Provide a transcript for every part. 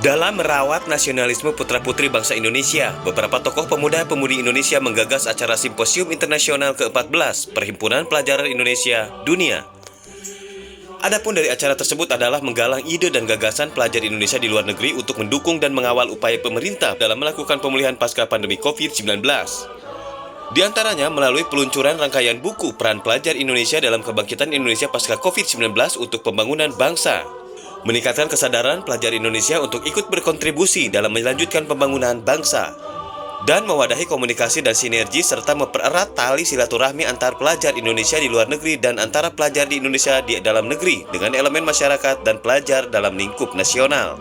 Dalam merawat nasionalisme putra-putri bangsa Indonesia, beberapa tokoh pemuda-pemudi Indonesia menggagas acara Simposium Internasional ke-14 Perhimpunan Pelajar Indonesia Dunia. Adapun dari acara tersebut adalah menggalang ide dan gagasan pelajar Indonesia di luar negeri untuk mendukung dan mengawal upaya pemerintah dalam melakukan pemulihan pasca pandemi COVID-19. Di antaranya melalui peluncuran rangkaian buku Peran Pelajar Indonesia dalam Kebangkitan Indonesia Pasca COVID-19 untuk Pembangunan Bangsa, meningkatkan kesadaran pelajar Indonesia untuk ikut berkontribusi dalam melanjutkan pembangunan bangsa, dan mewadahi komunikasi dan sinergi serta mempererat tali silaturahmi antar pelajar Indonesia di luar negeri dan antara pelajar di Indonesia di dalam negeri dengan elemen masyarakat dan pelajar dalam lingkup nasional.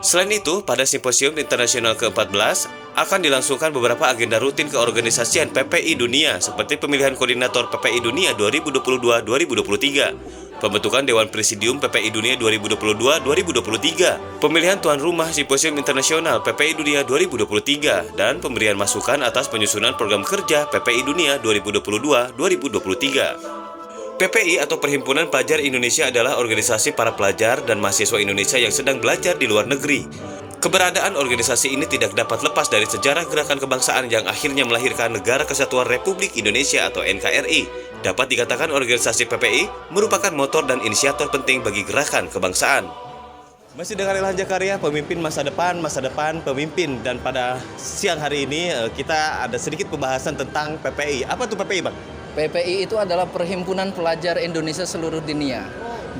Selain itu, pada Simposium Internasional ke-14 akan dilangsungkan beberapa agenda rutin keorganisasian PPI Dunia seperti pemilihan koordinator PPI Dunia 2022-2023, pembentukan Dewan Presidium PPI Dunia 2022-2023, pemilihan tuan rumah Simposium Internasional PPI Dunia 2023, dan pemberian masukan atas penyusunan program kerja PPI Dunia 2022-2023. PPI atau Perhimpunan Pelajar Indonesia adalah organisasi para pelajar dan mahasiswa Indonesia yang sedang belajar di luar negeri. Keberadaan organisasi ini tidak dapat lepas dari sejarah gerakan kebangsaan yang akhirnya melahirkan Negara Kesatuan Republik Indonesia atau NKRI. Dapat dikatakan organisasi PPI merupakan motor dan inisiator penting bagi gerakan kebangsaan. Masih dengan Ilham Jakaria, pemimpin masa depan, pemimpin. Dan pada siang hari ini kita ada sedikit pembahasan tentang PPI. Apa tuh PPI, Bang? PPI itu adalah Perhimpunan Pelajar Indonesia seluruh dunia.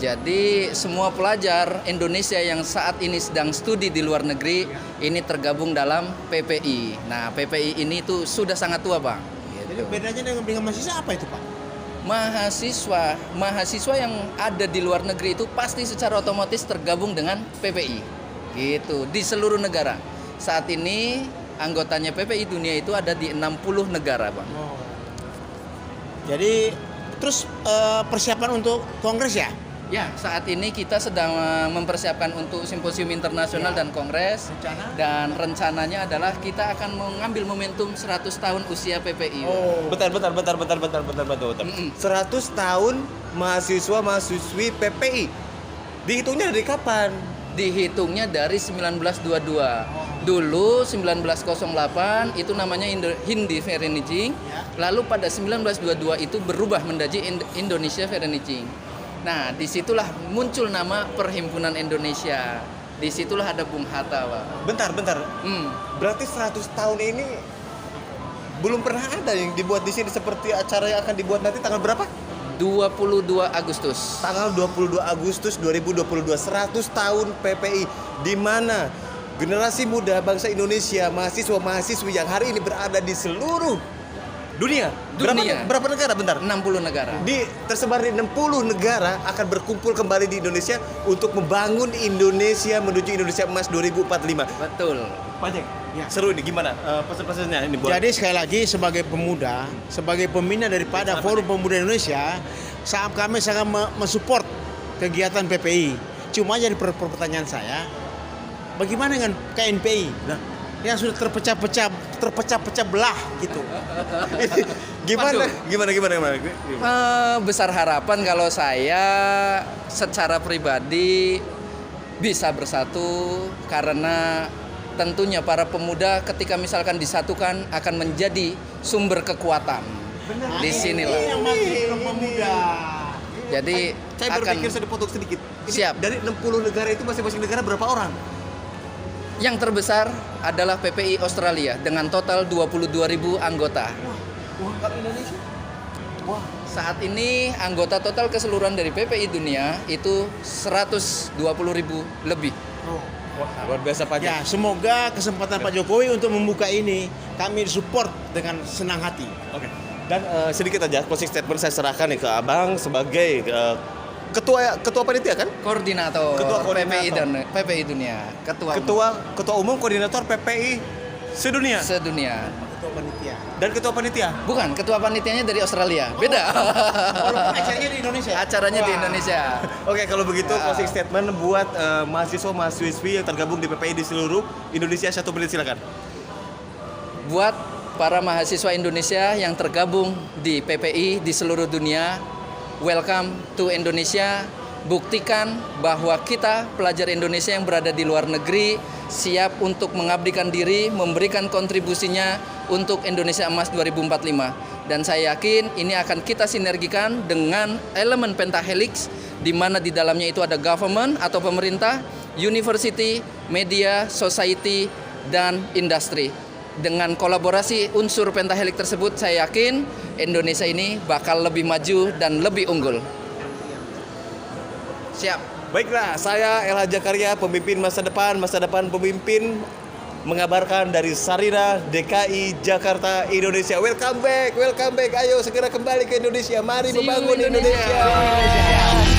Jadi semua pelajar Indonesia yang saat ini sedang studi di luar negeri ini tergabung dalam PPI. Nah, PPI ini tuh sudah sangat tua, Bang. Jadi bedanya dengan mahasiswa apa itu, Pak? Mahasiswa yang ada di luar negeri itu pasti secara otomatis tergabung dengan PPI. Gitu, di seluruh negara. Saat ini anggotanya PPI dunia itu ada di 60 negara, Bang. Oh. Jadi terus persiapan untuk kongres ya? Ya, saat ini kita sedang mempersiapkan untuk simposium internasional dan kongres. Dan rencananya adalah kita akan mengambil momentum 100 tahun usia PPI. Oh. Bentar. 100 tahun mahasiswa-mahasiswi PPI. Dihitungnya dari kapan? Dihitungnya dari 1922. Dulu 1908 itu namanya Hindi Vereniging. Lalu pada 1922 itu berubah menjadi Indonesia Vereniging. Nah, disitulah muncul nama Perhimpunan Indonesia. Disitulah ada Bung Hatta, Pak. Bentar. Berarti 100 tahun ini belum pernah ada yang dibuat di sini seperti acara yang akan dibuat nanti tanggal berapa? 22 Agustus. Tanggal 22 Agustus 2022, 100 tahun PPI, di mana generasi muda bangsa Indonesia, mahasiswa-mahasiswi yang hari ini berada di seluruh dunia. Berapa negara? Bentar. 60 negara. Tersebar di 60 negara akan berkumpul kembali di Indonesia untuk membangun Indonesia menuju Indonesia Emas 2045. Betul. Pak Jeng, Ya. seru ini gimana pesan-pesannya ini buat? Jadi sekali lagi sebagai pemuda, sebagai pembina daripada Forum Pemuda Indonesia, kami sangat mensupport kegiatan PPI. Cuma jadi pertanyaan saya, bagaimana dengan KNPI? Nah, yang sudah terpecah belah gitu. Gimana? Besar harapan kalau saya secara pribadi bisa bersatu, karena tentunya para pemuda ketika misalkan disatukan akan menjadi sumber kekuatan. Benar. Di sinilah. Ini yang maksud pemuda. Jadi Saya berpikir saya dipotong sedikit. Siap. Dari 60 negara itu masing-masing negara berapa orang? Yang terbesar adalah PPI Australia dengan total 22.000 anggota. Wah, kalau Indonesia? Wah, Saat ini anggota total keseluruhan dari PPI dunia itu 120.000 lebih. Wah, luar biasa Pak Jeng. ya semoga kesempatan Pak Jokowi untuk membuka ini kami support dengan senang hati. Oke. Dan sedikit aja closing statement saya serahkan nih ke Abang sebagai ketua panitia kan? Koordinator, Ketua koordinator. PPI dunia, Ketua umum koordinator PPI sedunia sedunia. Ketua panitia. dan ketua panitia. Bukan, ketua panitianya dari Australia. Beda. Acaranya di Indonesia. Acaranya di Wah. Indonesia. Oke, kalau begitu Ya. closing statement buat mahasiswa-mahasiswi yang tergabung di PPI di seluruh Indonesia, 1 menit silakan. Buat para mahasiswa Indonesia yang tergabung di PPI di seluruh dunia, welcome to Indonesia. buktikan bahwa kita pelajar Indonesia yang berada di luar negeri siap untuk mengabdikan diri, memberikan kontribusinya untuk Indonesia Emas 2045. Dan saya yakin ini akan kita sinergikan dengan elemen pentahelix, di mana di dalamnya itu ada government atau pemerintah, university, media, society, dan industri. Dengan kolaborasi unsur pentahelix tersebut, saya yakin Indonesia ini bakal lebih maju dan lebih unggul. Siap. Baiklah, saya LH Jakaria, pemimpin masa depan pemimpin, mengabarkan dari Sarina, DKI, Jakarta, Indonesia. Welcome back. Ayo segera kembali ke Indonesia. Mari See you, membangun Indonesia. Indonesia.